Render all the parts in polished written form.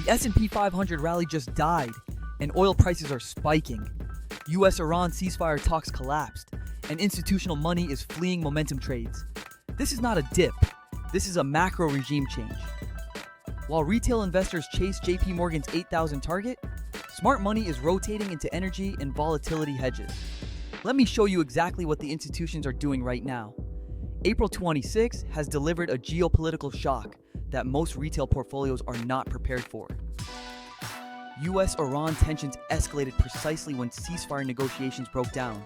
The S&P 500 rally just died, and oil prices are spiking. US-Iran ceasefire talks collapsed, and institutional money is fleeing momentum trades. This is not a dip. This is a macro regime change. While retail investors chase JPMorgan's 8,000 target, smart money is rotating into energy and volatility hedges. Let me show you exactly what the institutions are doing right now. April 26 has delivered a geopolitical shock that most retail portfolios are not prepared for. US-Iran tensions escalated precisely when ceasefire negotiations broke down.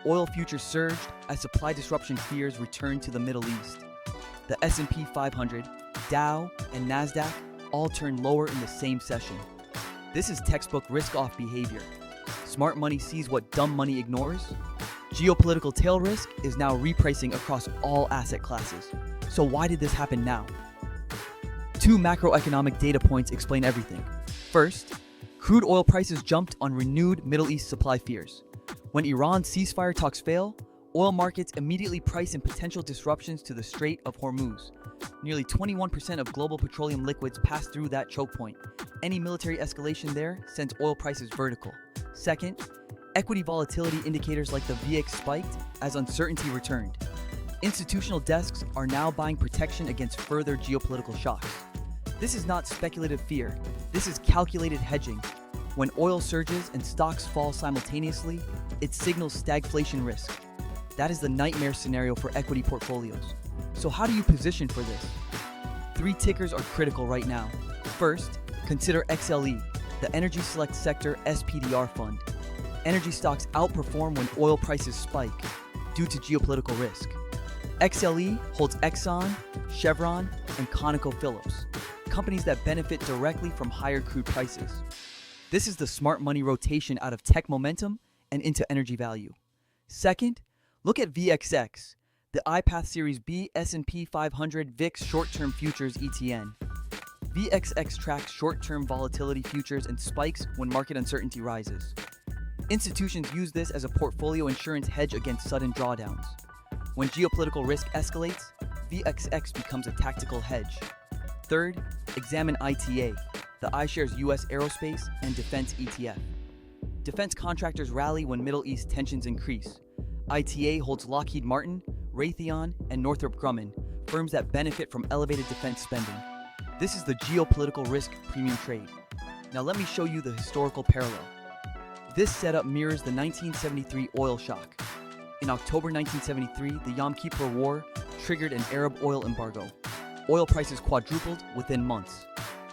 Oil futures surged as supply disruption fears returned to the Middle East. The S&P 500, Dow, and Nasdaq all turned lower in the same session. This is textbook risk-off behavior. Smart money sees what dumb money ignores. Geopolitical tail risk is now repricing across all asset classes. So why did this happen now? Two macroeconomic data points explain everything. First, crude oil prices jumped on renewed Middle East supply fears. When Iran's ceasefire talks fail, oil markets immediately price in potential disruptions to the Strait of Hormuz. Nearly 21% of global petroleum liquids pass through that choke point. Any military escalation there sends oil prices vertical. Second, equity volatility indicators like the VX spiked as uncertainty returned. Institutional desks are now buying protection against further geopolitical shocks. This is not speculative fear. This is calculated hedging. When oil surges and stocks fall simultaneously, it signals stagflation risk. That is the nightmare scenario for equity portfolios. So how do you position for this? Three tickers are critical right now. First, consider XLE, the Energy Select Sector SPDR fund. Energy stocks outperform when oil prices spike due to geopolitical risk. XLE holds Exxon, Chevron, and ConocoPhillips, companies that benefit directly from higher crude prices. This is the smart money rotation out of tech momentum and into energy value. Second, look at VXX, the iPath Series B S&P 500 VIX short-term futures ETN. VXX tracks short-term volatility futures and spikes when market uncertainty rises. Institutions use this as a portfolio insurance hedge against sudden drawdowns. When geopolitical risk escalates, VXX becomes a tactical hedge. Third, examine ITA, the iShares US Aerospace and Defense ETF. Defense contractors rally when Middle East tensions increase. ITA holds Lockheed Martin, Raytheon, and Northrop Grumman, firms that benefit from elevated defense spending. This is the geopolitical risk premium trade. Now let me show you the historical parallel. This setup mirrors the 1973 oil shock. In October 1973, the Yom Kippur War triggered an Arab oil embargo. Oil prices quadrupled within months.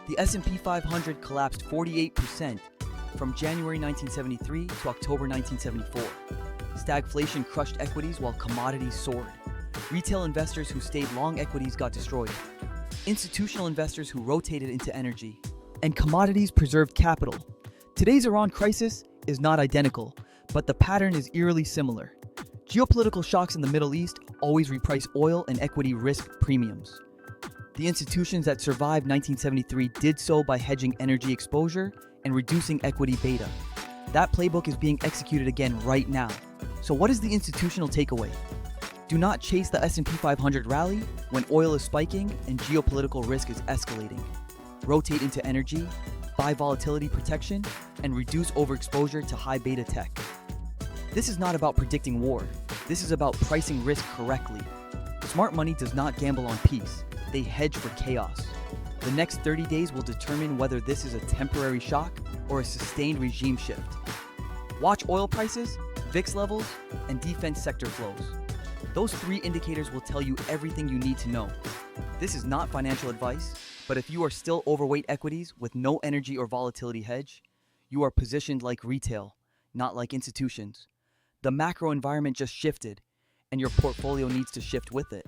The S&P 500 collapsed 48% from January 1973 to October 1974. Stagflation crushed equities while commodities soared. Retail investors who stayed long equities got destroyed. Institutional investors who rotated into energy. And commodities preserved capital. Today's Iran crisis is not identical, but the pattern is eerily similar. Geopolitical shocks in the Middle East always reprice oil and equity risk premiums. The institutions that survived 1973 did so by hedging energy exposure and reducing equity beta. That playbook is being executed again right now. So what is the institutional takeaway? Do not chase the S&P 500 rally when oil is spiking and geopolitical risk is escalating. Rotate into energy, buy volatility protection, and reduce overexposure to high beta tech. This is not about predicting war. This is about pricing risk correctly. Smart money does not gamble on peace. They hedge for chaos. The next 30 days will determine whether this is a temporary shock or a sustained regime shift. Watch oil prices, VIX levels, and defense sector flows. Those three indicators will tell you everything you need to know. This is not financial advice, but if you are still overweight equities with no energy or volatility hedge, you are positioned like retail, not like institutions. The macro environment just shifted, and your portfolio needs to shift with it.